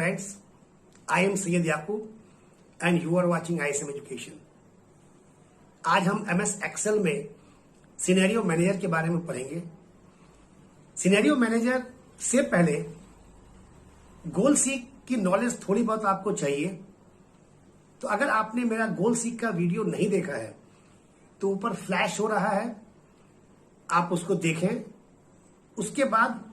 friends, I am Syed Yaqub and you are watching ISM Education। आज हम MS Excel में scenario manager के बारे में पढ़ेंगे। सिनेरियो मैनेजर से पहले गोल सीक की नॉलेज थोड़ी बहुत आपको चाहिए। तो अगर आपने मेरा गोल सीक का वीडियो नहीं देखा है तो ऊपर फ्लैश हो रहा है, आप उसको देखें। उसके बाद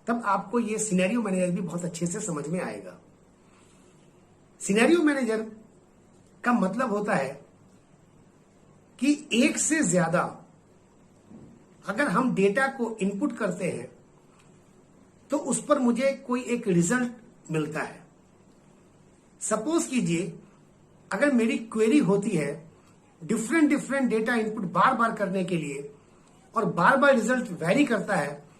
तब आपको ये सिनेरियो मैनेजर भी बहुत अच्छे से समझ में आएगा। सिनेरियो मैनेजर का मतलब होता है कि एक से ज्यादा अगर हम डेटा को इनपुट करते हैं तो उस पर मुझे कोई एक रिजल्ट मिलता है। सपोज कीजिए अगर मेरी क्वेरी होती है डिफरेंट डेटा इनपुट बार बार करने के लिए और बार बार रिजल्ट वेरी करता है,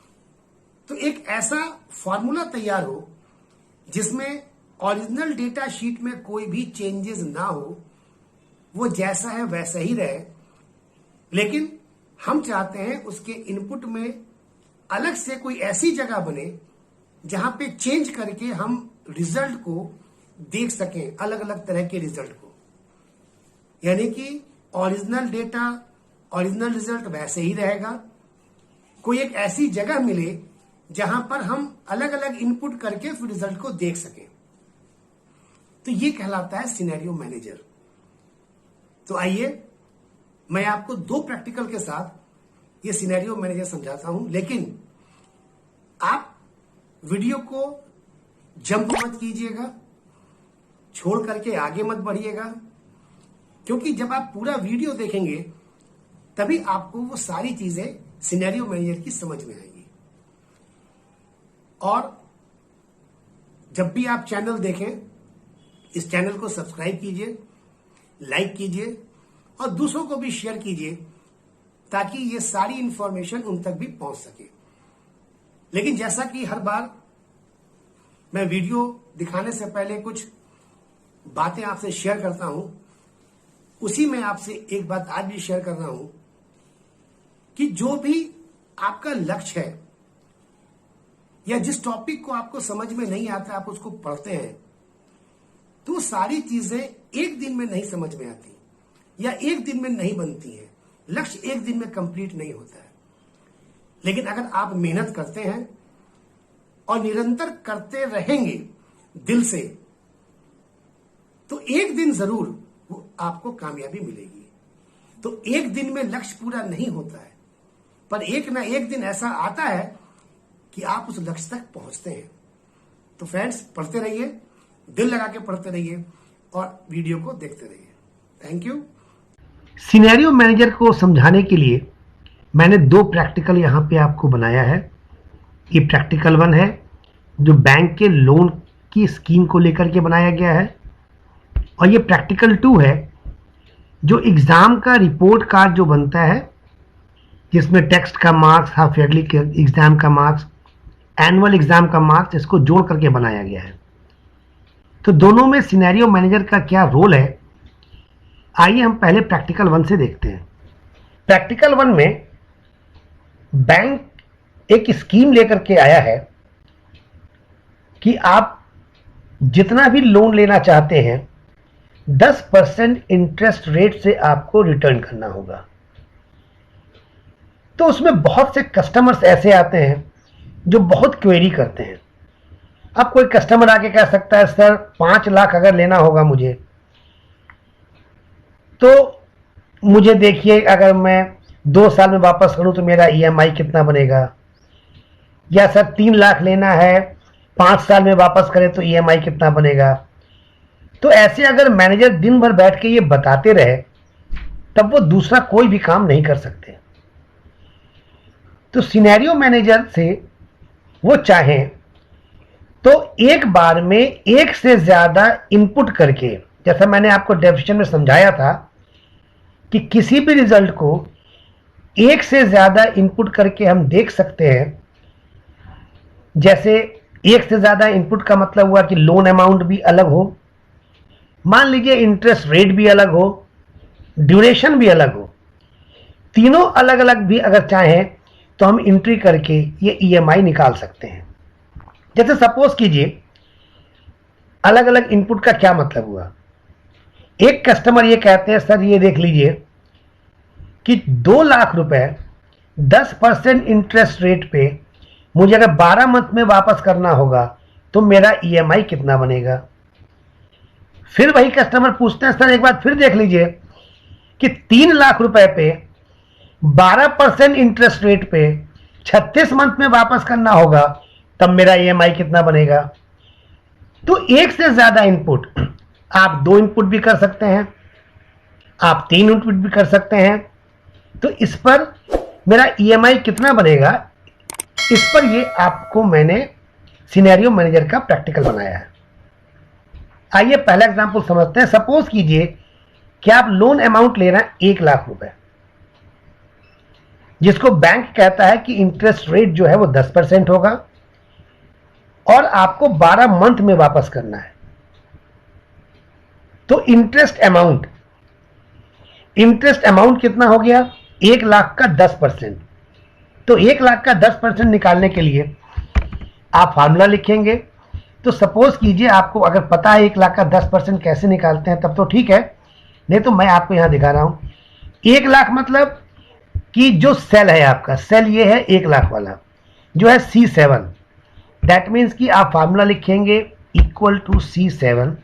तो एक ऐसा फॉर्मूला तैयार हो जिसमें ओरिजिनल डेटा शीट में कोई भी चेंजेस ना हो, वो जैसा है वैसा ही रहे, लेकिन हम चाहते हैं उसके इनपुट में अलग से कोई ऐसी जगह बने जहां पे चेंज करके हम रिजल्ट को देख सकें, अलग अलग तरह के रिजल्ट को। यानी कि ओरिजिनल डेटा ओरिजिनल रिजल्ट वैसे ही रहेगा, कोई एक ऐसी जगह मिले जहां पर हम अलग अलग इनपुट करके फिर रिजल्ट को देख सकें। तो ये कहलाता है सिनेरियो मैनेजर। तो आइए मैं आपको दो प्रैक्टिकल के साथ ये सिनेरियो मैनेजर समझाता हूं, लेकिन आप वीडियो को जंप मत कीजिएगा, छोड़ करके आगे मत बढ़िएगा, क्योंकि जब आप पूरा वीडियो देखेंगे तभी आपको वो सारी चीजें सिनेरियो मैनेजर की समझ में आएंगी। और जब भी आप चैनल देखें, इस चैनल को सब्सक्राइब कीजिए, लाइक कीजिए और दूसरों को भी शेयर कीजिए ताकि ये सारी इंफॉर्मेशन उन तक भी पहुंच सके। लेकिन जैसा कि हर बार मैं वीडियो दिखाने से पहले कुछ बातें आपसे शेयर करता हूं, उसी में आपसे एक बात आज भी शेयर कर रहा हूं कि जो भी आपका लक्ष्य है या जिस टॉपिक को आपको समझ में नहीं आता आप उसको पढ़ते हैं, तो सारी चीजें एक दिन में नहीं समझ में आती या एक दिन में नहीं बनती हैं। लक्ष्य एक दिन में कंप्लीट नहीं होता है, लेकिन अगर आप मेहनत करते हैं और निरंतर करते रहेंगे दिल से, तो एक दिन जरूर वो आपको कामयाबी मिलेगी। तो एक दिन में लक्ष्य पूरा नहीं होता है, पर एक ना एक दिन ऐसा आता है कि आप उस लक्ष्य तक पहुंचते हैं। तो फ्रेंड्स, पढ़ते रहिए, दिल लगा के पढ़ते रहिए और वीडियो को देखते रहिए। Thank you. सिनेरियो मैनेजर को समझाने के लिए मैंने दो प्रैक्टिकल यहां पे आपको बनाया है। ये प्रैक्टिकल 1 है जो बैंक के लोन की स्कीम को लेकर के बनाया गया है, और ये प्रैक्टिकल 2 है जो एग्जाम का रिपोर्ट कार्ड जो बनता है, जिसमें टेक्स्ट का मार्क्स, हाफ ईयरली एग्जाम का मार्क्स, एनुअल एग्जाम का मार्क्स, इसको जोड़ करके बनाया गया है। तो दोनों में सिनेरियो मैनेजर का क्या रोल है, आइए हम पहले प्रैक्टिकल 1 से देखते हैं। प्रैक्टिकल 1 में बैंक एक स्कीम लेकर के आया है कि आप जितना भी लोन लेना चाहते हैं 10% इंटरेस्ट रेट से आपको रिटर्न करना होगा। तो उसमें बहुत से कस्टमर्स ऐसे आते हैं जो बहुत क्वेरी करते हैं। अब कोई कस्टमर आके कह सकता है सर 5 लाख अगर लेना होगा मुझे, तो मुझे देखिए अगर मैं 2 साल में वापस करूं तो मेरा EMI कितना बनेगा, या सर 3 लाख लेना है 5 साल में वापस करें तो EMI कितना बनेगा। तो ऐसे अगर मैनेजर दिन भर बैठ के ये बताते रहे तब वो दूसरा कोई भी काम नहीं कर सकते। तो सिनेरियो मैनेजर से वो चाहें तो एक बार में एक से ज्यादा इनपुट करके, जैसा मैंने आपको डेफिनेशन में समझाया था कि किसी भी रिजल्ट को एक से ज्यादा इनपुट करके हम देख सकते हैं। जैसे एक से ज्यादा इनपुट का मतलब हुआ कि लोन अमाउंट भी अलग हो, मान लीजिए इंटरेस्ट रेट भी अलग हो, ड्यूरेशन भी अलग हो, तीनों अलग अलग भी अगर चाहें तो हम एंट्री करके ये EMI निकाल सकते हैं। जैसे सपोज कीजिए अलग अलग इनपुट का क्या मतलब हुआ। एक कस्टमर ये कहते हैं सर ये देख लीजिए कि 2 लाख रुपए 10% इंटरेस्ट रेट पे मुझे अगर 12 मंथ में वापस करना होगा तो मेरा ईएमआई कितना बनेगा। फिर वही कस्टमर पूछते हैं सर एक बार फिर देख लीजिए कि 3 लाख रुपए पे 12% इंटरेस्ट रेट पे 36 मंथ में वापस करना होगा तब मेरा ईएमआई कितना बनेगा। तो एक से ज्यादा इनपुट, आप 2 इनपुट भी कर सकते हैं, आप 3 इनपुट भी कर सकते हैं। तो इस पर मेरा ईएमआई कितना बनेगा, इस पर ये आपको मैंने सिनेरियो मैनेजर का प्रैक्टिकल बनाया है। आइए पहला एग्जांपल समझते हैं। सपोज कीजिए कि आप लोन अमाउंट ले रहे हैं 1 लाख रुपए, जिसको बैंक कहता है कि इंटरेस्ट रेट जो है वो 10% होगा और आपको 12 मंथ में वापस करना है। तो इंटरेस्ट अमाउंट कितना हो गया, 1 लाख का 10%। तो 1 लाख का 10% निकालने के लिए आप फार्मूला लिखेंगे। तो सपोज कीजिए आपको अगर पता है 1 लाख का 10% कैसे निकालते हैं तब तो ठीक है, नहीं तो मैं आपको यहां दिखा रहा हूं। 1 लाख मतलब कि जो सेल है आपका, सेल ये है 1 लाख वाला जो है C7। दैट मीन्स कि आप फार्मूला लिखेंगे इक्वल टू C7।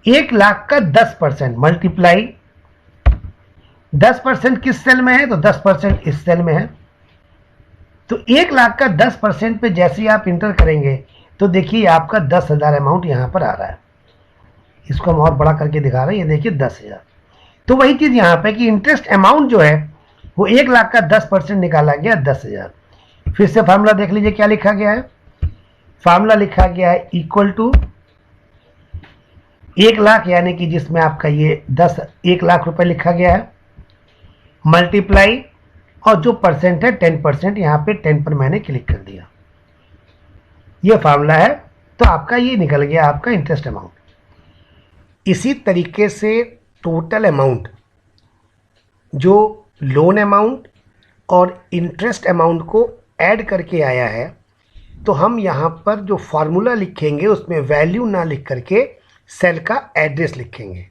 1 लाख का 10% मल्टीप्लाई 10% किस सेल में है, तो 10% इस सेल में है। तो 1 लाख का 10% पे जैसे ही आप इंटर करेंगे तो देखिए आपका 10,000 अमाउंट यहां पर आ रहा है। इसको हम और बड़ा करके दिखा रहे हैं, ये देखिए 10,000। तो वही चीज यहां पे कि इंटरेस्ट अमाउंट जो है वो 1 लाख का 10% निकाला गया 10,000। फिर से फार्मूला देख लीजिए क्या लिखा गया है। फार्मूला लिखा गया है इक्वल टू 1 लाख यानी कि जिसमें आपका ये 1 लाख रुपए लिखा गया है, मल्टीप्लाई और जो परसेंट है 10%, यहां पे 10 पर मैंने क्लिक कर दिया। ये फार्मूला है। तो आपका ये निकल गया आपका इंटरेस्ट अमाउंट। इसी तरीके से टोटल अमाउंट जो लोन अमाउंट और इंटरेस्ट अमाउंट को ऐड करके आया है, तो हम यहाँ पर जो फार्मूला लिखेंगे उसमें वैल्यू ना लिख करके सेल का एड्रेस लिखेंगे।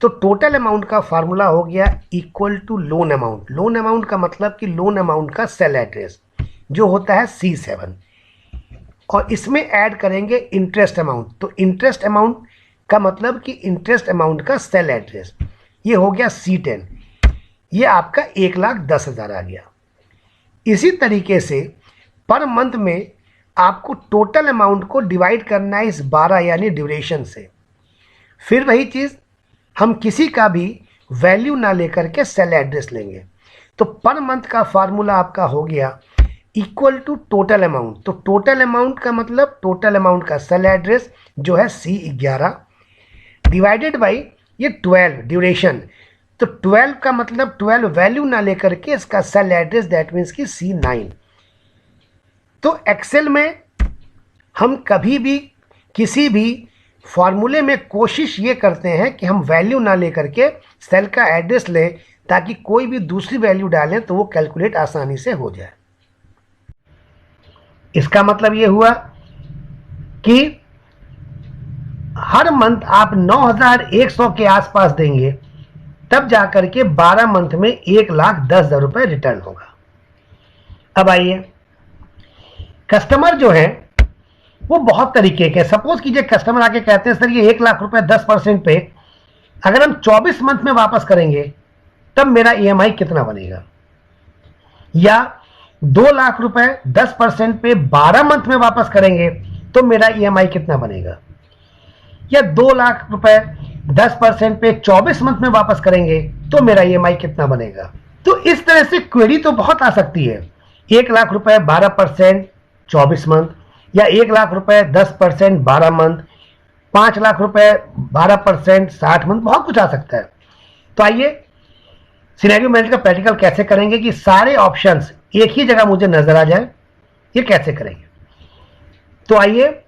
तो टोटल अमाउंट का फार्मूला हो गया equal to loan amount. Loan amount का मतलब कि लोन अमाउंट का सेल एड्रेस जो होता है C7, और इसमें ऐड करेंगे इंटरेस्ट अमाउंट। तो इंटरेस्ट अमाउंट का मतलब कि इंटरेस्ट अमाउंट का सेल एड्रेस, ये हो गया C10। ये आपका 1,10,000 आ गया। इसी तरीके से पर मंथ में आपको टोटल अमाउंट को डिवाइड करना है इस 12 यानी ड्यूरेशन से। फिर वही चीज़ हम किसी का भी वैल्यू ना लेकर के सेल एड्रेस लेंगे। तो पर मंथ का फार्मूला आपका हो गया इक्वल टू टोटल अमाउंट। तो टोटल अमाउंट का मतलब टोटल अमाउंट का सेल एड्रेस जो है C11 डिवाइडेड बाई ये 12 ड्यूरेशन। तो 12 का मतलब 12 वैल्यू ना लेकर के इसका सेल एड्रेस दैट मीन्स कि C9। तो एक्सेल में हम कभी भी किसी भी फॉर्मूले में कोशिश ये करते हैं कि हम वैल्यू ना लेकर के सेल का एड्रेस लें ताकि कोई भी दूसरी वैल्यू डालें तो वो कैलकुलेट आसानी से हो जाए। इसका मतलब ये हुआ कि हर मंथ आप 9,100 के आसपास देंगे तब जाकर के 12 मंथ में 1,10,000 रुपए रिटर्न होगा। अब आइए, कस्टमर जो है वो बहुत तरीके के, सपोज कीजिए कस्टमर आके कहते हैं सर ये 1 लाख रुपए 10% पे अगर हम 24 मंथ में वापस करेंगे तब मेरा ईएमआई कितना बनेगा, या 2 लाख रुपए 10% पे 12 मंथ में वापस करेंगे तो मेरा ईएमआई कितना बनेगा, या 2 लाख रुपए 10% पे 24 मंथ में वापस करेंगे तो मेरा ईएमआई कितना बनेगा। तो इस तरह से क्वेरी तो बहुत आ सकती है। 1 लाख रुपए 12% 24 मंथ, या 1 लाख रुपए 10% 12 मंथ, 5 लाख रुपए 12% 60 मंथ, बहुत कुछ आ सकता है। तो आइए सिनेरियो मैनेजर का प्रैक्टिकल कैसे करेंगे कि सारे ऑप्शंस एक ही जगह मुझे नजर आ जाए, ये कैसे करेंगे। तो आइए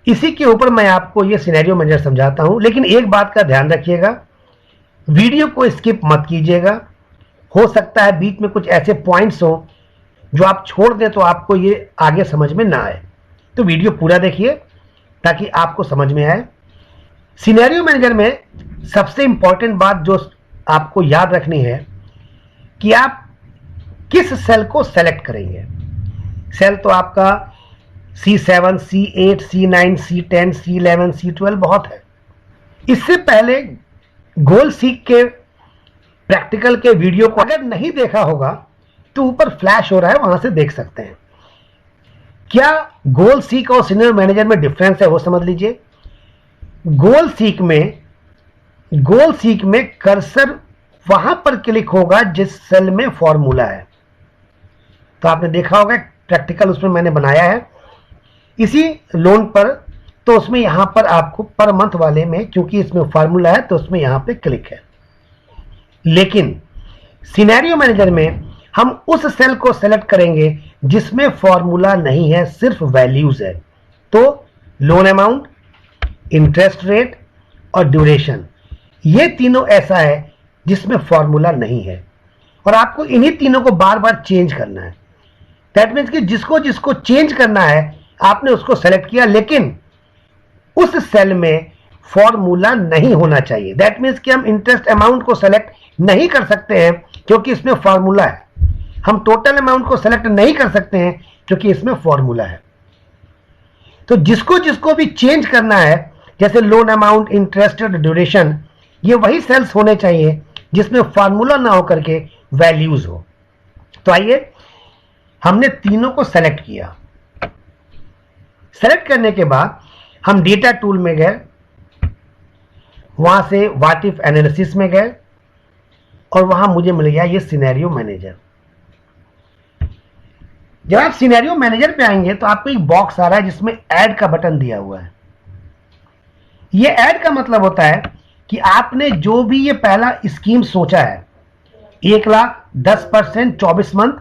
इसी के ऊपर मैं आपको ये सिनेरियो मैनेजर समझाता हूं, लेकिन एक बात का ध्यान रखिएगा, वीडियो को स्किप मत कीजिएगा। हो सकता है बीच में कुछ ऐसे पॉइंट्स हो जो आप छोड़ दें तो आपको ये आगे समझ में ना आए। तो वीडियो पूरा देखिए ताकि आपको समझ में आए। सिनेरियो मैनेजर में सबसे इंपॉर्टेंट बात जो आपको याद रखनी है कि आप किस सेल को सेलेक्ट करेंगे। सेल तो आपका C7, C8, C9, C10, C11, C12 बहुत है। इससे पहले गोल सीक के प्रैक्टिकल के वीडियो को अगर नहीं देखा होगा तो ऊपर फ्लैश हो रहा है, वहां से देख सकते हैं। क्या गोल सीक और सिनेरियो मैनेजर में डिफरेंस है वो समझ लीजिए। गोल सीक में कर्सर वहां पर क्लिक होगा जिस सेल में फॉर्मूला है। तो आपने देखा होगा प्रैक्टिकल उसमें मैंने बनाया है इसी लोन पर, तो उसमें यहां पर आपको पर मंथ वाले में क्योंकि इसमें फॉर्मूला है तो उसमें यहां पे क्लिक है। लेकिन सिनेरियो मैनेजर में हम उस सेल को सेलेक्ट करेंगे जिसमें फॉर्मूला नहीं है, सिर्फ वैल्यूज है। तो लोन अमाउंट, इंटरेस्ट रेट और ड्यूरेशन, ये तीनों ऐसा है जिसमें फॉर्मूला नहीं है और आपको इन्हीं तीनों को बार बार चेंज करना है। दैट मीन्स कि जिसको जिसको चेंज करना है आपने उसको सेलेक्ट किया, लेकिन उस सेल में फॉर्मूला नहीं होना चाहिए। दैट मीन्स कि हम इंटरेस्ट अमाउंट को सेलेक्ट नहीं कर सकते हैं क्योंकि इसमें फॉर्मूला है। हम टोटल अमाउंट को सेलेक्ट नहीं कर सकते हैं क्योंकि इसमें फॉर्मूला है। तो जिसको जिसको भी चेंज करना है, जैसे लोन अमाउंट, इंटरेस्ट और ड्यूरेशन, ये वही सेल्स होने चाहिए जिसमें फॉर्मूला ना होकर के वैल्यूज हो। तो आइए, हमने तीनों को सेलेक्ट किया। सेलेक्ट करने के बाद हम डेटा टूल में गए, वहां से व्हाट इफ एनालिसिस में गए और वहां मुझे मिल गया ये सिनेरियो मैनेजर। जब आप सिनेरियो मैनेजर पे आएंगे तो आपको एक बॉक्स आ रहा है जिसमें ऐड का बटन दिया हुआ है। ये ऐड का मतलब होता है कि आपने जो भी ये पहला स्कीम सोचा है 1,00,000 10% 24 मंथ,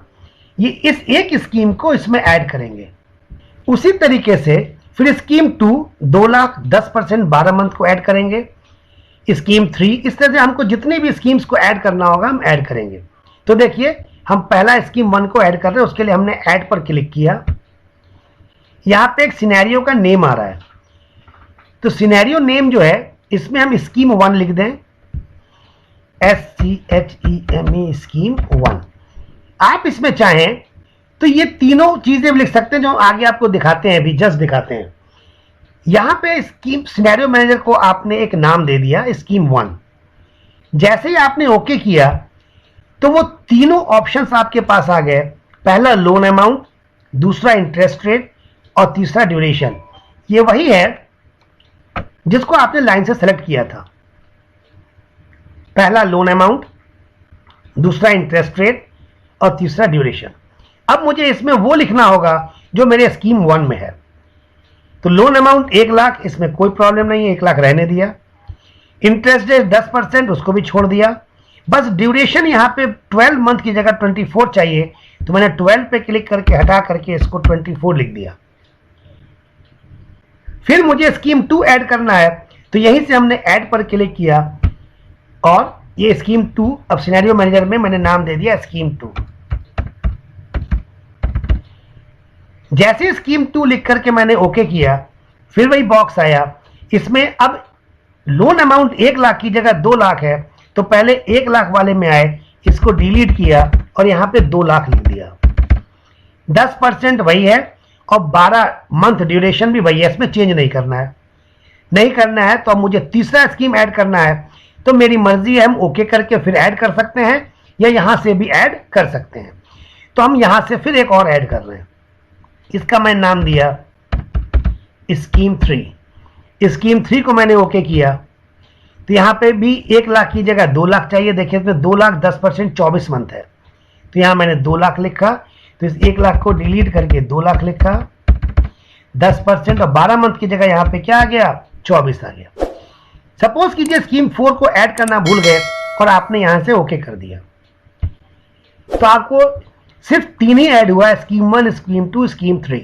ये इस एक स्कीम को इसमें ऐड करेंगे। उसी तरीके से फिर स्कीम 2 2,00,000 10% 12 मंथ को ऐड करेंगे। स्कीम 3, इस तरह से हमको जितनी भी स्कीम्स को ऐड करना होगा हम ऐड करेंगे। तो देखिए, हम पहला स्कीम 1 को ऐड कर रहे हैं, उसके लिए हमने ऐड पर क्लिक किया। यहां पे एक सिनेरियो का नेम आ रहा है, तो सिनेरियो नेम जो है इसमें हम स्कीम 1 लिख दें, SCHEME स्कीम 1। आप इसमें चाहें तो ये तीनों चीजें लिख सकते हैं जो आगे आपको दिखाते हैं, अभी जस्ट दिखाते हैं। यहां पे स्कीम सिनेरियो मैनेजर को आपने एक नाम दे दिया स्कीम 1। जैसे ही आपने ओके किया तो वो तीनों ऑप्शंस आपके पास आ गए। पहला लोन अमाउंट, दूसरा इंटरेस्ट रेट और तीसरा ड्यूरेशन। ये वही है जिसको आपने लाइन से सेलेक्ट किया था। पहला लोन अमाउंट, दूसरा इंटरेस्ट रेट और तीसरा ड्यूरेशन। अब मुझे इसमें वो लिखना होगा जो मेरे स्कीम 1 में है। तो लोन अमाउंट 1,00,000, इसमें कोई प्रॉब्लम नहीं है, 1,00,000 रहने दिया। इंटरेस्ट रेट 10%, उसको भी छोड़ दिया। बस ड्यूरेशन यहां पे 12 मंथ की जगह 24 चाहिए, तो मैंने 12 पे क्लिक करके हटा करके इसको 24 लिख दिया। फिर मुझे स्कीम 2 ऐड करना है, तो यहीं से हमने ऐड पर क्लिक किया और ये स्कीम 2 अब सिनेरियो मैनेजर में मैंने नाम दे दिया स्कीम 2। जैसे स्कीम 2 लिख करके मैंने ओके किया, फिर वही बॉक्स आया। इसमें अब लोन अमाउंट 1,00,000 की जगह 2,00,000 है, तो पहले 1,00,000 वाले में आए, इसको डिलीट किया और यहां पे 2,00,000 लिख दिया। 10% वही है और 12 मंथ ड्यूरेशन भी वही है, इसमें चेंज नहीं करना है। नहीं करना है तो अब मुझे तीसरा स्कीम ऐड करना है, तो मेरी मर्जी है, हम ओके करके फिर ऐड कर सकते हैं या यहां से भी ऐड कर सकते हैं। तो हम यहां से फिर एक और ऐड कर रहे हैं, इसका मैं नाम दिया स्कीम 3। स्कीम 3 को मैंने ओके किया, तो यहां पे भी 1,00,000 की जगह 2,00,000 चाहिए। देखिए इसमें 2,00,000 10% 24 मंथ है, तो यहां मैंने 2,00,000 लिखा, तो इस 1,00,000 को डिलीट करके 2,00,000 लिखा। 10% और 12 मंथ की जगह यहां पे क्या आ गया, 24 आ गया। सपोज कीजिए स्कीम 4 को ऐड करना भूल गए और आपने यहां से ओके कर दिया, तो आपको सिर्फ 3 ही ऐड हुआ है, scheme 1, scheme 2, scheme 3।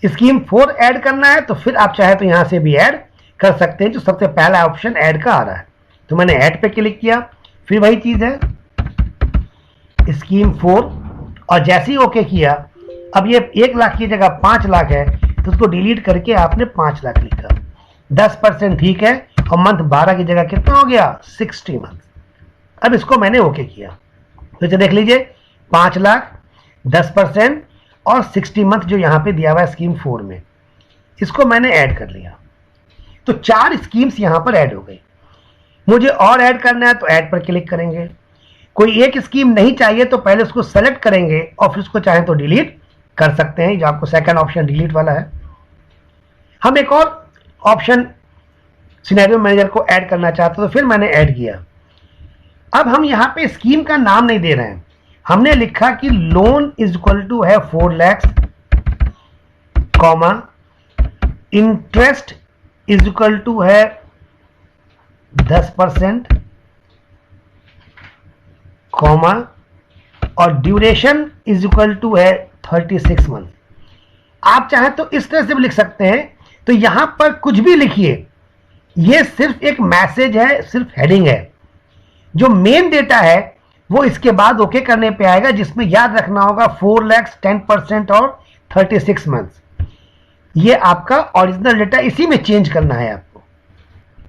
Scheme 4 add करना है तो फिर आप चाहे तो यहां से भी ऐड कर सकते हैं, जो सबसे पहला ऑप्शन ऐड का आ रहा है। तो मैंने ऐड पे क्लिक किया, फिर वही चीज है स्कीम 4 और जैसे ही ओके किया, अब ये 1,00,000 की जगह 5,00,000 है, तो उसको डिलीट करके आपने 5 लाख लिखा। 10% ठीक है, और मंथ 12 की जगह कितना हो गया 60 मंथ। अब इसको मैंने ओके किया, तो देख लीजिए 5 लाख 10% और 60 मंथ जो यहाँ पे दिया हुआ है स्कीम 4 में, इसको मैंने ऐड कर लिया। तो 4 स्कीम्स यहाँ पर ऐड हो गई। मुझे और ऐड करना है तो ऐड पर क्लिक करेंगे। कोई एक स्कीम नहीं चाहिए तो पहले उसको सेलेक्ट करेंगे और फिर उसको चाहें तो डिलीट कर सकते हैं, जो आपको सेकंड ऑप्शन डिलीट वाला है। हम एक और ऑप्शन सिनेरियो मैनेजर को ऐड करना चाहते, तो फिर मैंने ऐड किया। अब हम यहां पे स्कीम का नाम नहीं दे रहे हैं, हमने लिखा कि लोन इज इक्वल टू है 4 lakh comma interest is equal to है 10% कॉमा और ड्यूरेशन इज इक्वल टू है 36 मंथ। आप चाहें तो इस तरह से भी लिख सकते हैं। तो यहां पर कुछ भी लिखिए, ये सिर्फ एक मैसेज है, सिर्फ हेडिंग है। जो मेन डेटा है वो इसके बाद ओके करने पे आएगा, जिसमें याद रखना होगा 4 लाख 10% और 36 मंथ। ये आपका ओरिजिनल डेटा, इसी में चेंज करना है आपको।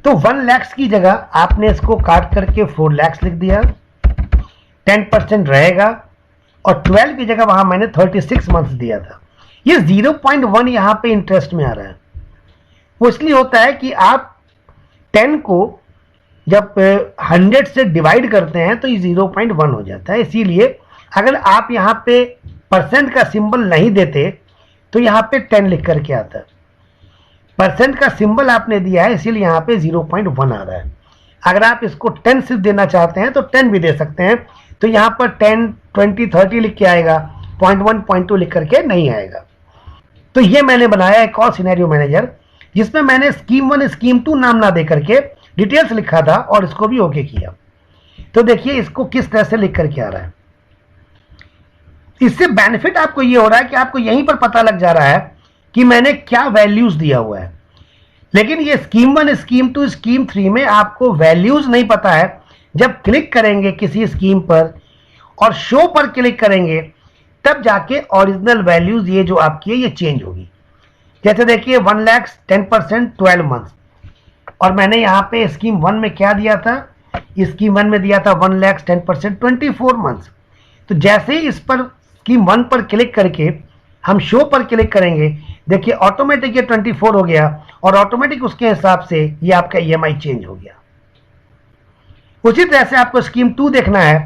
तो 1 लाख की जगह आपने इसको काट करके 4 लाख लिख दिया, 10% रहेगा, और 12 की जगह वहां मैंने 36 मंथ्स दिया था। ये 0.1 यहां पे इंटरेस्ट में आ रहा है। वो इसलिए होता है कि आप 10 को जब 100 से डिवाइड करते हैं तो ये 0.1 हो जाता है। इसीलिए अगर आप यहां पे परसेंट का सिंबल नहीं देते तो यहां पे 10 लिख करके आता है। परसेंट का सिंबल आपने दिया है, इसीलिए यहां पे 0.1 आ रहा है। अगर आप इसको 10 सिर्फ देना चाहते हैं तो 10 भी दे सकते हैं, तो यहां पर 10, 20, 30 लिख के आएगा, 0.1, 0.2 लिख करके नहीं आएगा। तो ये मैंने बनाया एक और सिनेरियो मैनेजर, जिसमें मैंने स्कीम 1 स्कीम 2 नाम ना दे करके डिटेल्स लिखा था और इसको भी ओके किया। तो देखिए इसको किस तरह से लिख करके आ रहा है। इससे बेनिफिट आपको ये हो रहा है कि आपको यहीं पर पता लग जा रहा है कि मैंने क्या वैल्यूज दिया हुआ है। लेकिन ये स्कीम 1 स्कीम 2 स्कीम 3 में आपको वैल्यूज नहीं पता है। जब क्लिक करेंगे किसी स्कीम पर और शो पर क्लिक करेंगे, तब जाके ओरिजिनल वैल्यूज ये जो आपकी है ये चेंज होगी। जैसे देखिए 1 लाख 10% 12 मंथ, और मैंने यहाँ पे स्कीम 1 में क्या दिया था, स्कीम 1 में दिया था 1 लाख 10% 24 मंथ। तो जैसे ही इस पर स्कीम 1 पर क्लिक करके हम शो पर क्लिक करेंगे, देखिए ऑटोमेटिक ये 24 हो गया, और ऑटोमेटिक उसके हिसाब से ये आपका EMI चेंज हो गया। उसी तरह से आपको स्कीम 2 देखना है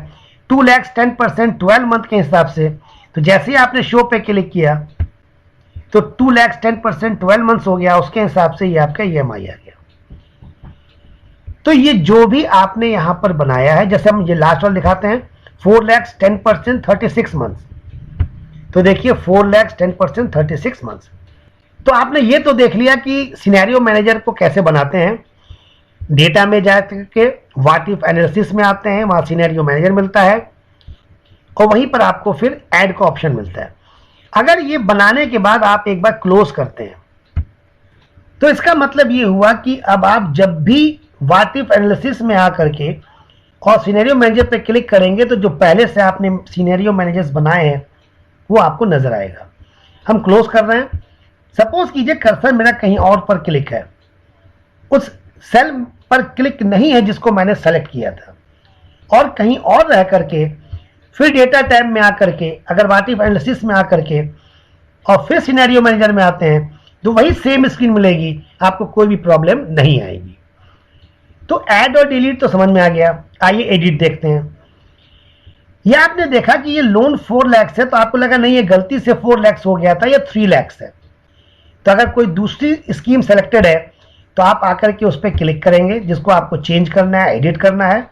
2 लाख 10% 12 मंथ के हिसाब से। तो जैसे ही आपने शो पे क्लिक किया तो 2 लाख 10% 12 मंथ्स हो गया, उसके हिसाब से ये आपका EMI आ गया। तो ये जो भी आपने यहां पर बनाया है, जैसे हम ये लास्ट वाला दिखाते हैं 4 लाख 10% 36 मंथ्स। तो देखिए 4 लाख 10% 36 मंथ्स। तो आपने ये तो देख लिया कि सिनेरियो मैनेजर को कैसे बनाते हैं। डेटा में जाके व्हाट इफ एनालिसिस में आते हैं, वहां सिनेरियो मैनेजर मिलता है, और वहीं पर आपको फिर ऐड का ऑप्शन मिलता है। अगर ये बनाने के बाद आप एक बार क्लोज करते हैं तो इसका मतलब ये हुआ कि अब आप जब भी व्हाट इफ एनालिसिस में आकर के और सिनेरियो मैनेजर पे क्लिक करेंगे तो जो पहले से आपने सिनेरियो मैनेजर्स बनाए हैं वो आपको नजर आएगा। हम क्लोज कर रहे हैं। सपोज कीजिए कर्सर मेरा कहीं और पर क्लिक है, उस सेल पर क्लिक नहीं है जिसको मैंने सेलेक्ट किया था, और कहीं और रह करके फिर डेटा टैब में आकर के अगर व्हाट इफ एनालिसिस में आकर के और फिर सिनेरियो मैनेजर में आते हैं तो वही सेम स्क्रीन मिलेगी, आपको कोई भी प्रॉब्लम नहीं आएगी। तो ऐड और डिलीट तो समझ में आ गया। आइए एडिट देखते हैं। यह आपने देखा कि ये लोन 4 लाख है, तो आपको लगा नहीं ये गलती से 4 लाख हो गया था, ये 3 लाख है। तो अगर कोई दूसरी स्कीम सेलेक्टेड है तो आप आकर के उस पर क्लिक करेंगे जिसको आपको चेंज करना है, एडिट करना है,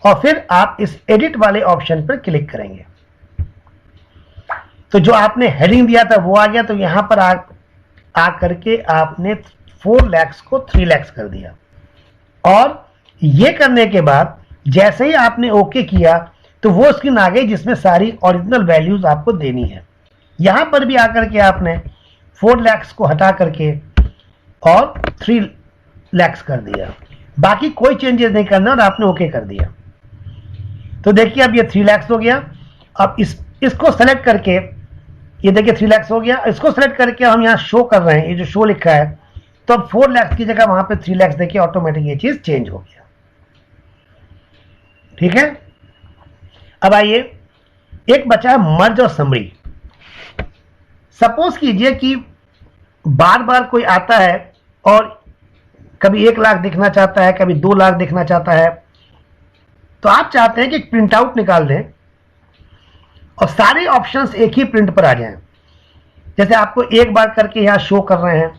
और फिर आप इस एडिट वाले ऑप्शन पर क्लिक करेंगे। तो जो आपने हेडिंग दिया था वो आ गया। तो यहां पर आ करके आपने 4 लाख को 3 लाख कर दिया, और ये करने के बाद जैसे ही आपने ओके किया तो वो स्क्रीन आ गई जिसमें सारी ओरिजिनल वैल्यूज आपको देनी है। यहां पर भी आकर के आपने 4 लाख को हटा करके और 3 लाख कर दिया, बाकी कोई चेंजेस नहीं करना, और आपने ओके कर दिया। तो देखिए अब ये 3 लाख हो गया। अब इसको सेलेक्ट करके ये देखिए 3 लाख हो गया। इसको सेलेक्ट करके हम यहाँ शो कर रहे हैं, ये जो शो लिखा है, तो अब 4 लाख की जगह वहां पे 3 लाख देखिए ऑटोमेटिक ये चीज चेंज हो गया। ठीक है, अब आइए एक बचा मर्ज और समरी। सपोज कीजिए कि बार बार कोई आता है और कभी 1 लाख देखना चाहता है, कभी 2 लाख देखना चाहता है, तो आप चाहते हैं कि प्रिंट आउट निकाल दें और सारे ऑप्शंस एक ही प्रिंट पर आ जाएं। जैसे आपको एक बार करके यहां शो कर रहे हैं,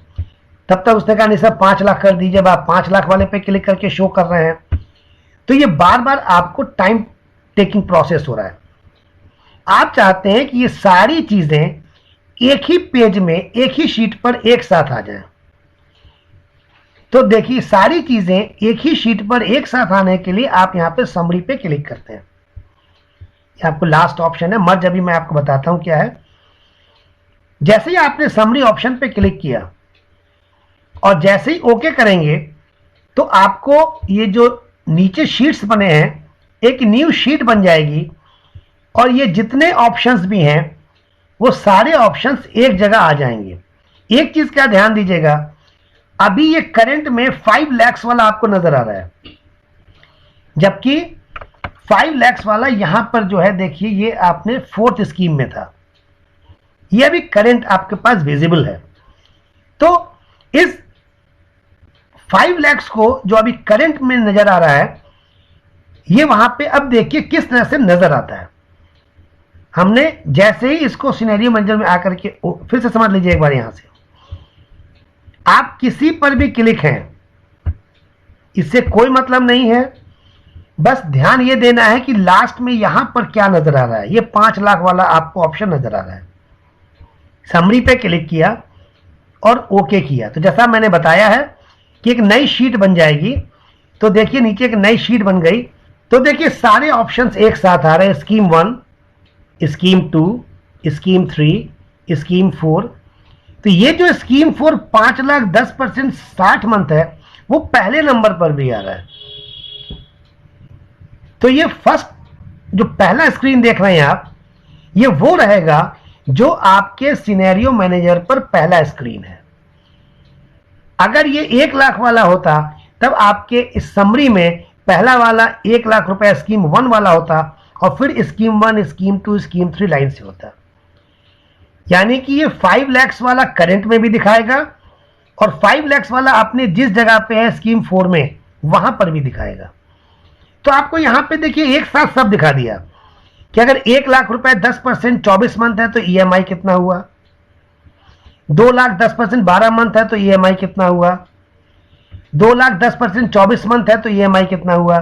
तब तक उसने कहा नहीं सर 5 लाख कर दीजिए, अब आप 5 लाख वाले पे क्लिक करके शो कर रहे हैं, तो ये बार बार आपको टाइम टेकिंग प्रोसेस हो रहा है। आप चाहते हैं कि ये सारी चीजें एक ही पेज में, एक ही शीट पर एक साथ आ जाएं। तो देखिए सारी चीजें एक ही शीट पर एक साथ आने के लिए आप यहां पे समरी पे क्लिक करते हैं। ये आपको लास्ट ऑप्शन है मर्ज, अभी मैं आपको बताता हूं क्या है। जैसे ही आपने समरी ऑप्शन पे क्लिक किया और जैसे ही ओके करेंगे, तो आपको ये जो नीचे शीट्स बने हैं, एक न्यू शीट बन जाएगी और ये जितने ऑप्शंस भी हैं वो सारे ऑप्शंस एक जगह आ जाएंगे। एक चीज का ध्यान दीजिएगा, अभी ये करंट में 5 लाख वाला आपको नजर आ रहा है, जबकि 5 लाख वाला यहां पर जो है देखिए ये आपने 4th स्कीम में था, ये अभी करंट आपके पास विजिबल है। तो इस 5 लाख को जो अभी करंट में नजर आ रहा है, ये वहां पे अब देखिए किस तरह से नजर आता है। हमने जैसे ही इसको सिनेरियो मैनेजर में आकर के, फिर से समझ लीजिए एक बार, यहां से आप किसी पर भी क्लिक हैं, इससे कोई मतलब नहीं है, बस ध्यान ये देना है कि लास्ट में यहां पर क्या नजर आ रहा है। ये 5 लाख वाला आपको ऑप्शन नजर आ रहा है। समरी पे क्लिक किया और ओके किया, तो जैसा मैंने बताया है कि एक नई शीट बन जाएगी। तो देखिए नीचे एक नई शीट बन गई, तो देखिए सारे ऑप्शंस एक साथ आ रहे हैं, स्कीम 1, स्कीम 2, स्कीम 3, स्कीम 4। तो ये जो स्कीम 4 5 लाख 10% 60 मंथ है, वो पहले नंबर पर भी आ रहा है। तो ये फर्स्ट जो पहला स्क्रीन देख रहे हैं आप, ये वो रहेगा जो आपके सिनेरियो मैनेजर पर पहला स्क्रीन है। अगर ये 1 लाख वाला होता, तब आपके इस समरी में पहला वाला 1 लाख रुपए स्कीम 1 वाला होता और फिर स्कीम 1, स्कीम 2, स्कीम 3 लाइन से होता। यानी कि ये 5 लाख वाला करंट में भी दिखाएगा और 5 लाख वाला आपने जिस जगह पे है स्कीम 4 में, वहां पर भी दिखाएगा। तो आपको यहां पे देखिए एक साथ सब दिखा दिया कि अगर 1 लाख रुपए 10% 24 मंथ है तो ईएमआई कितना हुआ, 2 लाख 10% 12 मंथ है तो ईएमआई कितना हुआ, 2 लाख 10% 24 मंथ है तो ईएमआई कितना हुआ।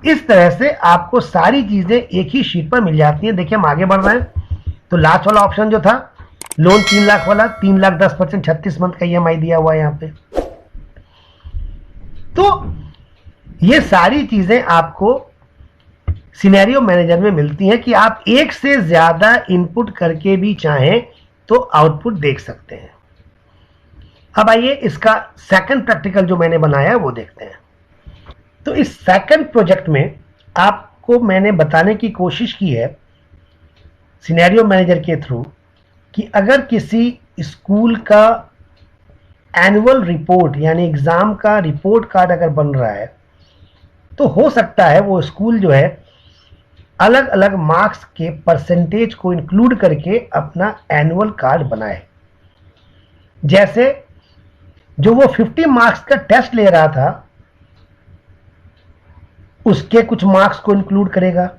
इस तरह से आपको सारी चीजें एक ही शीट पर मिल जाती हैं। देखिए हम आगे बढ़ रहे हैं, तो लास्ट वाला ऑप्शन जो था लोन 3 लाख वाला, 3 लाख 10% 36 मंथ का ईएमआई दिया हुआ है यहाँ पे। तो ये सारी चीजें आपको सिनेरियो मैनेजर में मिलती हैं कि आप एक से ज्यादा इनपुट करके भी चाहें तो आउटपुट देख सकते हैं। अब आइए इसका सेकंड प्रैक्टिकल जो मैंने बनाया है वो देखते हैं। तो इस सेकंड प्रोजेक्ट में आपको मैंने बताने की कोशिश की है सिनेरियो मैनेजर के थ्रू कि अगर किसी स्कूल का एनुअल रिपोर्ट यानी एग्जाम का रिपोर्ट कार्ड अगर बन रहा है, तो हो सकता है वो स्कूल जो है अलग अलग मार्क्स के परसेंटेज को इंक्लूड करके अपना एनुअल कार्ड बनाए। जैसे जो वो 50 मार्क्स का टेस्ट ले रहा था उसके कुछ मार्क्स को इंक्लूड करेगा,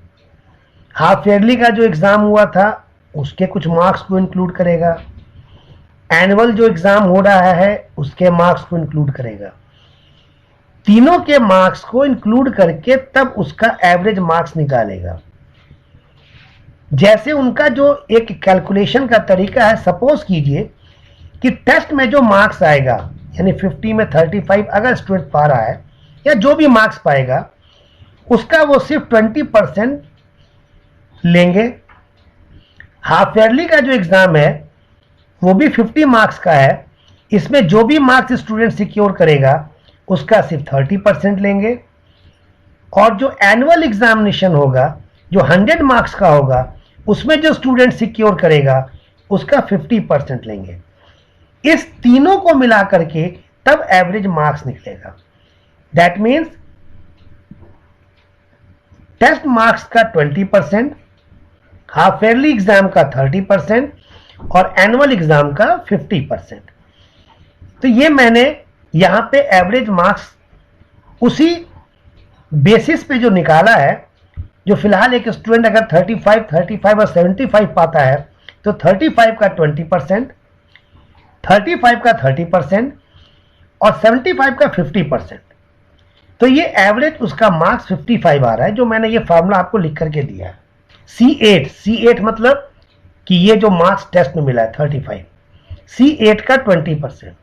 हाफ ईयरली का जो एग्जाम हुआ था उसके कुछ मार्क्स को इंक्लूड करेगा, एनुअल जो एग्जाम हो रहा है उसके मार्क्स को इंक्लूड करेगा। तीनों के मार्क्स को इंक्लूड करके तब उसका एवरेज मार्क्स निकालेगा। जैसे उनका जो एक कैलकुलेशन का तरीका है, सपोज कीजिए कि टेस्ट में जो मार्क्स आएगा यानी 50 में 35 अगर स्टूडेंट पा रहा है या जो भी मार्क्स पाएगा उसका वो सिर्फ 20% लेंगे। हाफ ईयरली का जो एग्जाम है वो भी 50 मार्क्स का है, इसमें जो भी मार्क्स स्टूडेंट सिक्योर करेगा उसका सिर्फ 30% लेंगे। और जो एनुअल एग्जामिनेशन होगा जो 100 मार्क्स का होगा उसमें जो स्टूडेंट सिक्योर करेगा उसका 50% लेंगे। इस तीनों को मिला करके तब एवरेज मार्क्स निकलेगा। दैट मीन्स टेस्ट मार्क्स का 20%, हाफ ईयरली एग्जाम का 30% और एनुअल एग्जाम का 50%। तो ये मैंने यहां पे एवरेज मार्क्स उसी बेसिस पे जो निकाला है, जो फिलहाल एक स्टूडेंट अगर 35 और 75 पाता है तो 35 का 20%, 35 का 30% और 75 का 50%। तो ये एवरेज उसका मार्क्स 55 आ रहा है, जो मैंने ये फार्मूला आपको लिख करके दिया है। C8 मतलब कि ये जो मार्क्स टेस्ट में मिला है 35, C8 का 20%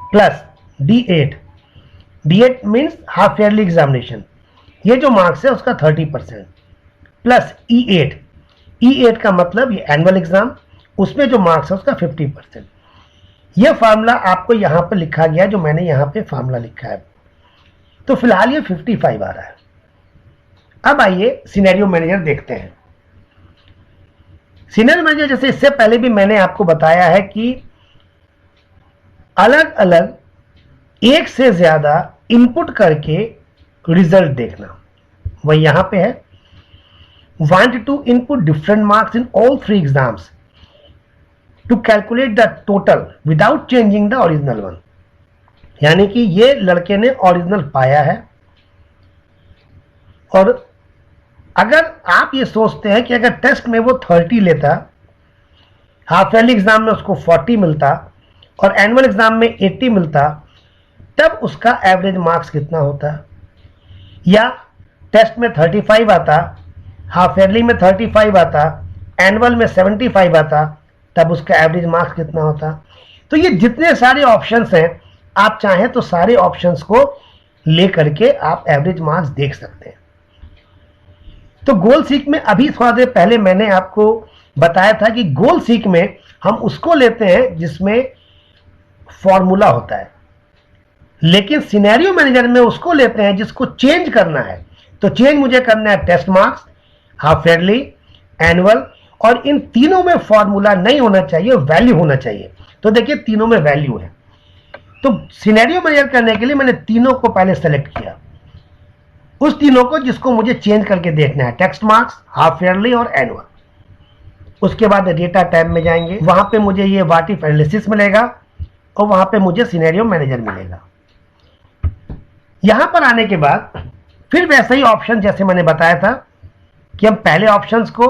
plus D8 means half yearly examination, ये जो मार्क्स है उसका 30% प्लस E8 का मतलब ये एनुअल एग्जाम, उसमें जो मार्क्स है उसका 50%। यह फार्मूला आपको यहां पर लिखा गया, जो मैंने यहां पे फार्मूला लिखा है। तो फिलहाल ये 55 आ रहा है। अब आइए सिनेरियो मैनेजर देखते हैं। सिनेरियो मैनेजर जैसे इससे पहले भी मैंने आपको बताया है कि अलग अलग एक से ज्यादा इनपुट करके रिजल्ट देखना, वही यहां पे है। Want to input different marks in all 3 exams to calculate the total without changing the original one। यानी कि ये लड़के ने ओरिजिनल पाया है, और अगर आप ये सोचते हैं कि अगर टेस्ट में वो 30 लेता, हाफ ईयरली एग्जाम में उसको 40 मिलता और एनुअल एग्जाम में 80 मिलता, तब उसका एवरेज मार्क्स कितना होता? या टेस्ट में 35 आता, हाफ ईयरली में 35 आता, एनुअल में 75 आता, तब उसका एवरेज मार्क्स कितना होता? तो ये जितने सारे ऑप्शंस हैं, आप चाहें तो सारे ऑप्शंस को लेकर के आप एवरेज मार्क्स देख सकते हैं। तो गोल सीक में अभी थोड़ा देर पहले मैंने आपको बताया था कि गोल सीक में हम उसको लेते हैं जिसमें फॉर्मूला होता है, लेकिन सिनेरियो मैनेजर में उसको लेते हैं जिसको चेंज करना है। तो चेंज मुझे करना है test marks, half yearly, annual, और इन तीनों में फॉर्मूला नहीं होना चाहिए, वैल्यू होना चाहिए। तो देखिए तीनों में वैल्यू है। तो सिनेरियो मैनेजर करने के लिए मैंने तीनों को पहले सेलेक्ट किया, उस तीनों को जिसको मुझे चेंज करके देखना है, टेस्ट मार्क्स, हाफ ईयरली और एनुअल। उसके बाद डेटा टैब में जाएंगे, वहां पे मुझे ये व्हाट इफ एनालिसिस मिलेगा और वहां पे मुझे सिनेरियो मैनेजर मिलेगा। यहां पर आने के बाद फिर वैसे ही ऑप्शन जैसे मैंने बताया था कि हम पहले ऑप्शंस को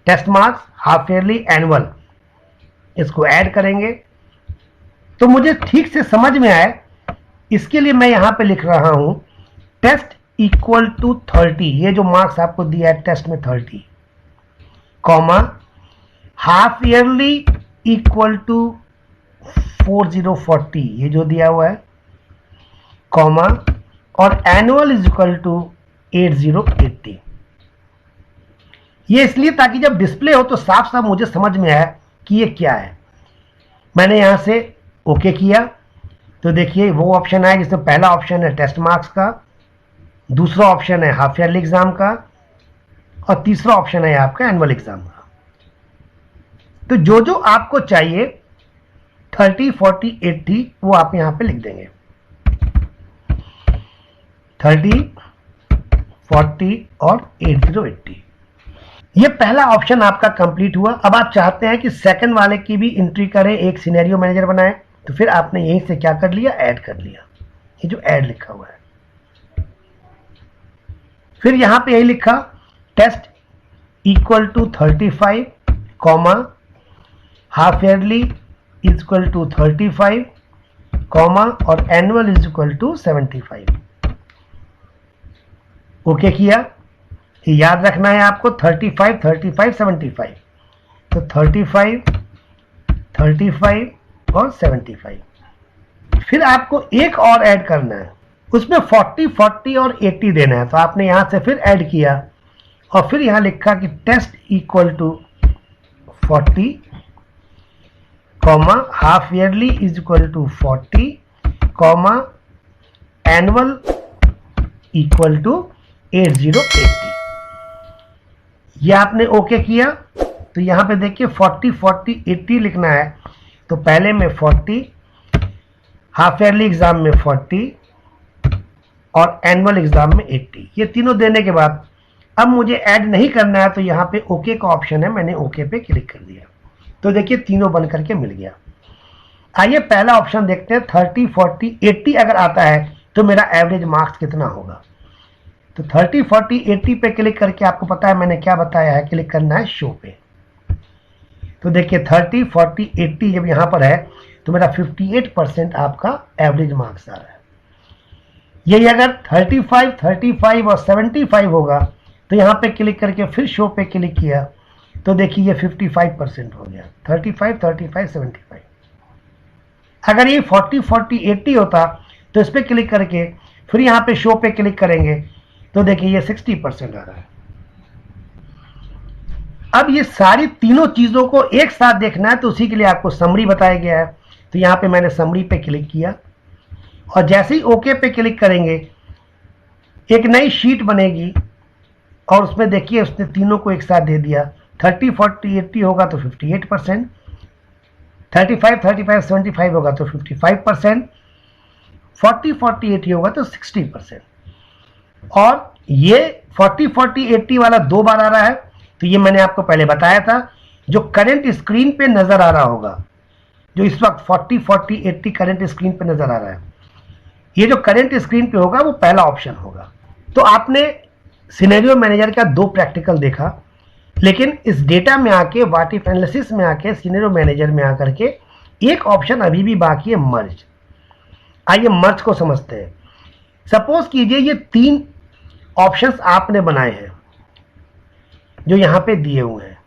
test marks, half yearly, annual, इसको ऐड करेंगे। तो मुझे ठीक से समझ में आए इसके लिए मैं यहां पे लिख रहा हूं टेस्ट इक्वल टू 30, ये जो मार्क्स आपको दिया है टेस्ट में 30, comma half yearly equal to 4040, ये जो दिया हुआ है, कॉमा और एनुअल इज इक्वल टू 8080। ये इसलिए ताकि जब डिस्प्ले हो तो साफ साफ मुझे समझ में आए कि ये क्या है। मैंने यहां से ओके किया तो देखिए वो ऑप्शन आया जिसमें पहला ऑप्शन है टेस्ट मार्क्स का, दूसरा ऑप्शन है हाफ ईयरली एग्जाम का और तीसरा ऑप्शन है आपका एनुअल एग्जाम का। तो जो जो आपको चाहिए 30, 40, 80 वो आप यहां पे लिख देंगे। 30, 40 और 8080। ये पहला ऑप्शन आपका कंप्लीट हुआ। अब आप चाहते हैं कि सेकंड वाले की भी एंट्री करें, एक सिनेरियो मैनेजर बनाएं, तो फिर आपने यहीं से क्या कर लिया, ऐड कर लिया, ये जो ऐड लिखा हुआ है। फिर यहां पे यही लिखा test equal to 35, comma half yearly is equal to 35, comma और annual is equal to 75। Okay किया। याद रखना है आपको 35, 35, 75। तो 35, 35 और 75। फिर आपको एक और ऐड करना है, उसमें 40, 40 और 80 देना है। तो आपने यहां से फिर ऐड किया और फिर यहां लिखा कि test equal to 40, comma half yearly is equal to 40, comma annual equal to 8080। ये आपने ओके किया तो यहाँ पे देखिए 40 40 80 लिखना है। तो पहले में 40, हाफ ईयरली एग्जाम में 40 और एनुअल एग्जाम में 80। ये तीनों देने के बाद अब मुझे ऐड नहीं करना है, तो यहाँ पे ओके का ऑप्शन है, मैंने ओके पे क्लिक कर दिया। तो देखिए तीनों बन करके मिल गया। आइए पहला ऑप्शन देखते हैं, 30 40 80 अगर आता है तो मेरा एवरेज मार्क्स कितना होगा। तो 30 40 80 पे क्लिक करके आपको पता है मैंने क्या बताया है, क्लिक करना है शो पे। तो देखिए 30 40 80 जब यहाँ पर है तो मेरा 58% आपका एवरेज मार्क्स आ रहा है। यही अगर 35 35 और 75 होगा तो यहाँ पे क्लिक करके फिर शो पे क्लिक किया तो देखिए ये 55% हो गया। 35 35 75। अगर ये 40 40 80 होता तो इस पर क्लिक करके फिर यहाँ पे शो पे क्लिक करेंगे तो देखिए ये 60% आ रहा है। अब ये सारी तीनों चीजों को एक साथ देखना है तो उसी के लिए आपको समरी बताया गया है। तो यहाँ पे मैंने समरी पे क्लिक किया और जैसे ही ओके पे क्लिक करेंगे एक नई शीट बनेगी और उसमें देखिए उसने तीनों को एक साथ दे दिया। 30 40 80 होगा तो 58%, 35 35 75 होगा तो 55%, 40 40 80 होगा तो 60%। और ये 40 40 80 वाला दो बार आ रहा है, तो ये मैंने आपको पहले बताया था। जो करंट स्क्रीन पे नजर आ रहा होगा, जो इस वक्त 40 40 80 करंट स्क्रीन पे नजर आ रहा है, ये जो करंट स्क्रीन पे होगा वो पहला ऑप्शन होगा। तो आपने सिनेरियो मैनेजर का दो प्रैक्टिकल देखा, लेकिन इस डेटा में आके, व्हाट इफ एनालिसिस में आके, सिनेरियो मैनेजर में आकर के एक ऑप्शन अभी भी बाकी है, मर्ज। आइए मर्ज को समझते हैं। सपोज कीजिए ये तीन ऑप्शंस आपने बनाए हैं जो यहां पे दिए हुए हैं।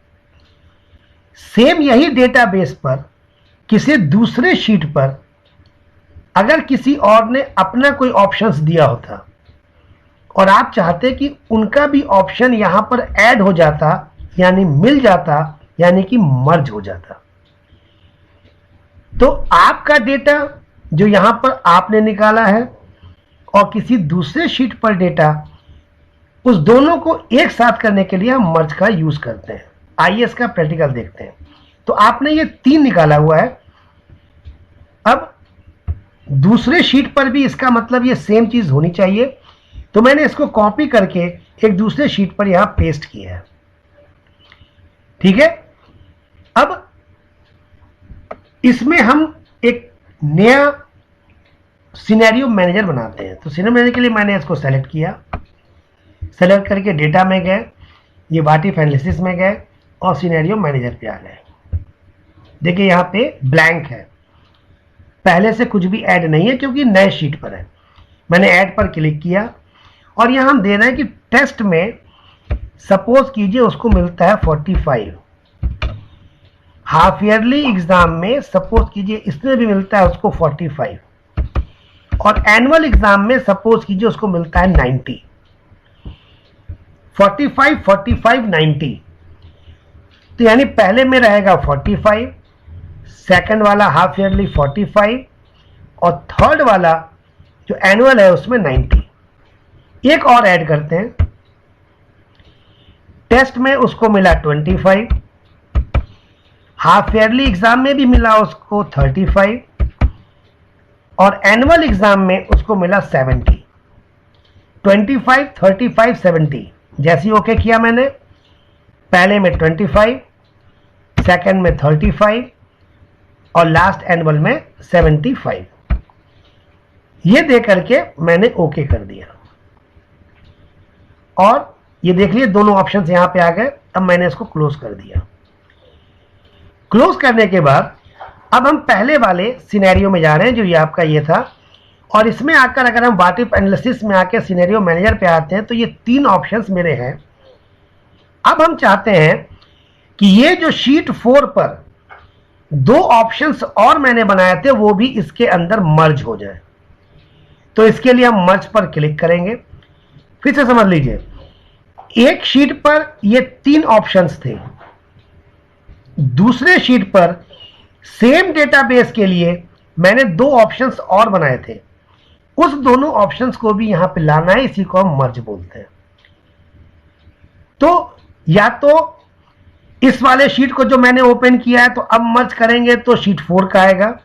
सेम यही डेटाबेस पर किसी दूसरे शीट पर अगर किसी और ने अपना कोई ऑप्शंस दिया होता और आप चाहते कि उनका भी ऑप्शन यहां पर ऐड हो जाता, यानी मिल जाता, यानी कि मर्ज हो जाता, तो आपका डेटा जो यहां पर आपने निकाला है और किसी दूसरे शीट पर डेटा, उस दोनों को एक साथ करने के लिए हम मर्ज का यूज करते हैं। आइए इसका प्रैक्टिकल देखते हैं। तो आपने ये तीन निकाला हुआ है। अब दूसरे शीट पर भी इसका मतलब ये सेम चीज होनी चाहिए, तो मैंने इसको कॉपी करके एक दूसरे शीट पर यहां पेस्ट किया है। ठीक है, अब इसमें हम एक नया सिनेरियो मैनेजर बनाते हैं। तो सिनेरियो मैनेजर के लिए मैंने इसको सेलेक्ट किया, सेलेक्ट करके डेटा में गए, ये व्हाट इफ एनालिसिस में गए और सिनेरियो मैनेजर पे आ गए। देखिए यहाँ पे ब्लैंक है, पहले से कुछ भी ऐड नहीं है क्योंकि नए शीट पर है। मैंने ऐड पर क्लिक किया और यहाँ हम दे रहे हैं कि टेस्ट में सपोज कीजिए उसको मिलता है 45, हाफ ईयरली एग्जाम में सपोज कीजिए इसमें भी मिलता है उसको 45, और एनुअल एग्जाम में सपोज कीजिए उसको मिलता है 90। 45 45 90, तो यानी पहले में रहेगा 45, सेकंड वाला हाफ ईयरली 45 और थर्ड वाला जो एनुअल है उसमें 90। एक और ऐड करते हैं, टेस्ट में उसको मिला 25, हाफ ईयरली एग्जाम में भी मिला उसको 35 और एनुअल एग्जाम में उसको मिला 70। 25 35 70, जैसे ओके किया मैंने, पहले में 25, सेकंड में 35 और लास्ट एनुअल में 75, ये दे करके मैंने ओके कर दिया। और ये देख लिए दोनों ऑप्शंस यहां पे आ गए। अब मैंने इसको क्लोज कर दिया। क्लोज करने के बाद अब हम पहले वाले सिनेरियो में जा रहे हैं जो ये आपका ये था, और इसमें आकर अगर हम व्हाट इफ एनालिसिस में आकर सिनेरियो मैनेजर पे आते हैं तो ये तीन ऑप्शंस मेरे हैं। अब हम चाहते हैं कि ये जो शीट 4 पर दो ऑप्शंस और मैंने बनाए थे वो भी इसके अंदर मर्ज हो जाए। तो इसके लिए हम मर्ज पर क्लिक करेंगे। फिर से समझ लीजिए, एक शीट पर ये तीन ऑप्शंस थे, दूसरे शीट पर सेम डेटाबेस के लिए मैंने दो ऑप्शंस और बनाए थे। उस दोनों ऑप्शंस को भी यहां पे लाना है, इसी को हम मर्ज बोलते हैं। तो या तो इस वाले शीट को जो मैंने ओपन किया है, तो अब मर्ज करेंगे तो शीट 4 का आएगा।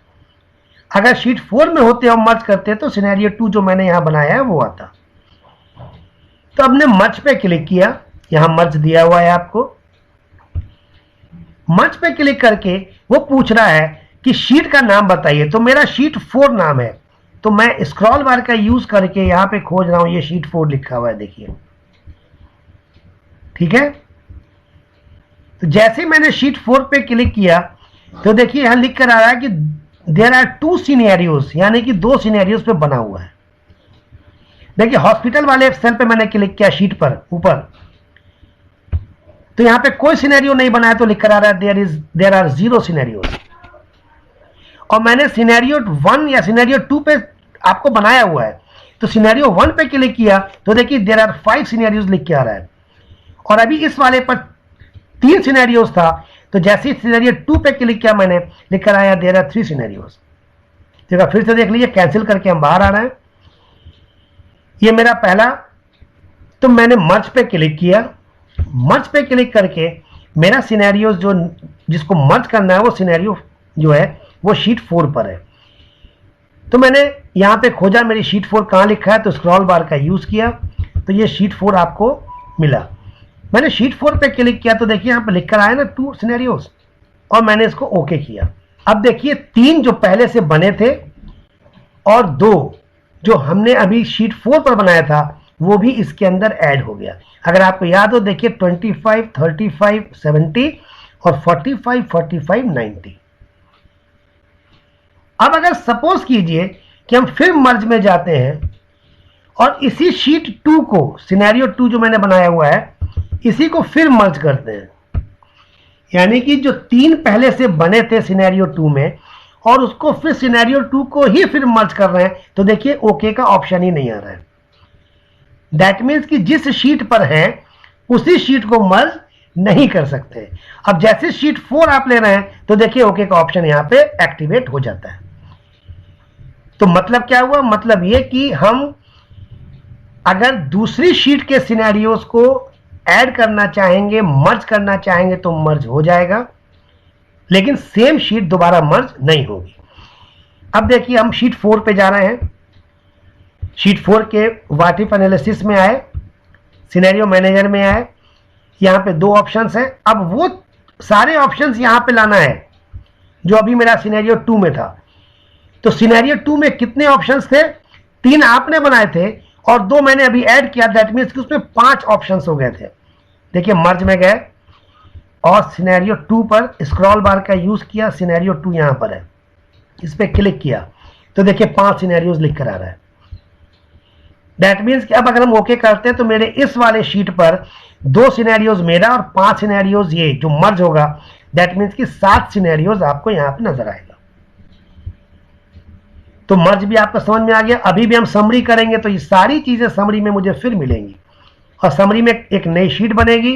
अगर शीट 4 में होते और मर्ज करते तो सिनेरियो 2 जो मैंने यहां बनाया है वो आता। तो हमने मर्ज पे क्लिक किया, यहां मर्ज दिया हुआ है आपको। मर्ज पे क्लिक करके वो पूछ रहा है कि शीट का नाम बताइए, तो मेरा शीट 4 नाम है, तो मैं स्क्रॉल बार का यूज करके यहां पे खोज रहा हूं, ये शीट 4 लिखा हुआ है, देखिए, ठीक है। तो जैसे मैंने शीट 4 पे क्लिक किया तो देखिए यहां लिख कर आ रहा है कि देयर आर 2 सिनेरियोज, यानी कि 2 सिनेरियोज पे बना हुआ है। देखिए हॉस्पिटल वाले सेल पे मैंने क्लिक किया शीट पर ऊपर, तो यहां पे कोई सिनेरियो नहीं बना है, तो लिख कर आ रहा है देयर आर 0 सिनेरियोज। और मैंने सिनेरियो 1 या सिनेरियो 2 पे आपको बनाया हुआ है, तो सिनेरियो 1 पे क्लिक किया तो देखिए देयर आर 5 सिनेरियोज लिख के आ रहा है। और अभी इस वाले पर 3 सिनेरियोज था, तो जैसे सिनेरियो 2 पे क्लिक किया मैंने, लिख कर आया देयर आर 3 सिनेरियोज। देखा, फिर से देख लीजिए, कैंसिल करके हम बाहर आ रहे हैं। ये मेरा पहला, तो मैंने मर्ज पे क्लिक किया। मर्ज पे क्लिक करके मेरा सिनेरियो जो जिसको मर्ज करना है वो सिनेरियो जो है वो शीट 4 पर है। तो मैंने यहां पे खोजा मेरी शीट 4 कहां लिखा है, तो स्क्रॉल बार का यूज किया, तो ये शीट 4 आपको मिला। मैंने शीट 4 पे क्लिक किया तो देखिए यहां पे लिखकर आया ना 2 सिनेरियोज, और मैंने इसको ओके किया। अब देखिए 3 जो पहले से बने थे और 2 जो हमने अभी शीट 4 पर बनाया था वो भी इसके अंदर ऐड हो गया। अगर आपको याद हो, देखिए 25, 35, 70 और 45, 45, 90। अब अगर सपोज कीजिए कि हम फिर मर्ज में जाते हैं और इसी शीट 2 को, सिनेरियो 2 जो मैंने बनाया हुआ है, इसी को फिर मर्ज करते हैं, यानी कि जो 3 पहले से बने थे सिनेरियो 2 में और उसको फिर सिनेरियो 2 को ही फिर मर्ज कर रहे हैं, तो देखिए ओके का ऑप्शन ही नहीं आ रहा है। दैट मीन्स कि जिस शीट पर है उसी शीट को मर्ज नहीं कर सकते। अब जैसे शीट 4 आप ले रहे हैं तो देखिए ओके का ऑप्शन यहां पे एक्टिवेट हो जाता है। तो मतलब क्या हुआ, मतलब ये कि हम अगर दूसरी शीट के सिनेरियोज को ऐड करना चाहेंगे, मर्ज करना चाहेंगे, तो मर्ज हो जाएगा, लेकिन सेम शीट दोबारा मर्ज नहीं होगी। अब देखिए हम शीट 4 पे जा रहे हैं। शीट 4 के व्हाट इफ एनालिसिस में आए, सिनेरियो मैनेजर में आए, यहां पे 2 ऑप्शंस हैं। अब वो सारे ऑप्शंस यहां पे लाना है जो अभी मेरा सिनेरियो 2 में था। तो सिनेरियो 2 में कितने ऑप्शंस थे? 3 आपने बनाए थे और 2 मैंने अभी ऐड किया, दैट मीन्स कि उसमें 5 ऑप्शंस हो गए थे। देखिए मर्ज में गए और सिनेरियो 2 पर स्क्रॉल बार का यूज किया, सिनेरियो 2 यहां पर है, इस पर क्लिक किया तो देखिए 5 सिनेरियोज लिख कर आ रहा है। दैट मीन्स कि अब अगर हम ओके करते हैं तो मेरे इस वाले शीट पर 2 सिनेरियोज मेरा और 5 सिनेरियोज ये जो मर्ज होगा, दैट मीन्स कि 7 सिनेरियोज आपको यहां पर नजर आएगा। तो मर्ज भी आपको समझ में आ गया। अभी भी हम समरी करेंगे तो ये सारी चीजें समरी में मुझे फिर मिलेंगी, और समरी में एक नई शीट बनेगी।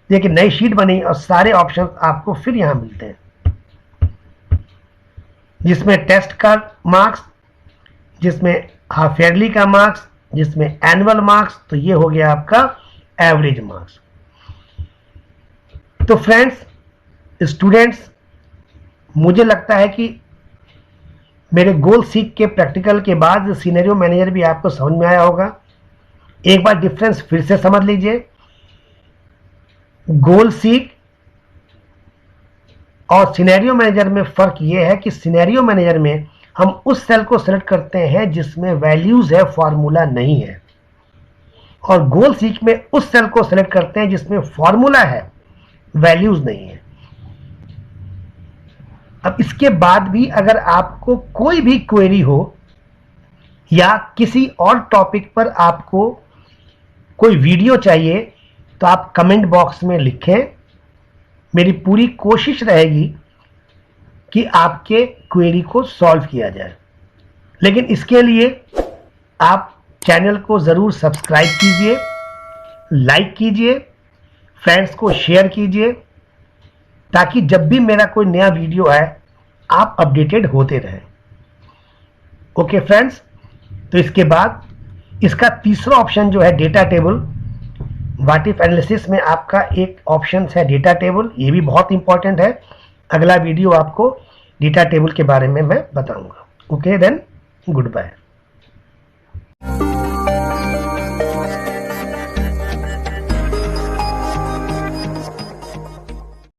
देखिए नई शीट बनी और सारे ऑप्शन आपको फिर यहां मिलते हैं, जिसमें टेस्ट का मार्क्स, जिसमें हाफ ईयरली का मार्क्स, जिसमें एनुअल मार्क्स, तो ये हो गया आपका एवरेज मार्क्स। तो फ्रेंड्स, स्टूडेंट्स, मुझे लगता है कि मेरे गोल सीख के प्रैक्टिकल के बाद सिनेरियो मैनेजर भी आपको समझ में आया होगा। एक बार डिफरेंस फिर से समझ लीजिए। गोल सीख और सिनेरियो मैनेजर में फर्क यह है कि सिनेरियो मैनेजर में हम उस सेल को सेलेक्ट करते हैं जिसमें वैल्यूज है, फॉर्मूला नहीं है, और गोल सीख में उस सेल को सेलेक्ट करते हैं जिसमें फॉर्मूला है, वैल्यूज नहीं है। अब इसके बाद भी अगर आपको कोई भी क्वेरी हो या किसी और टॉपिक पर आपको कोई वीडियो चाहिए तो आप कमेंट बॉक्स में लिखें। मेरी पूरी कोशिश रहेगी कि आपके क्वेरी को सॉल्व किया जाए, लेकिन इसके लिए आप चैनल को ज़रूर सब्सक्राइब कीजिए, लाइक कीजिए, फ्रेंड्स को शेयर कीजिए, ताकि जब भी मेरा कोई नया वीडियो आए आप अपडेटेड होते रहें। ओके फ्रेंड्स, तो इसके बाद इसका तीसरा ऑप्शन जो है data table, what if analysis में आपका एक ऑप्शन है डेटा टेबल, ये भी बहुत इंपॉर्टेंट है। अगला वीडियो आपको डेटा टेबल के बारे में मैं बताऊंगा। Okay then, good bye.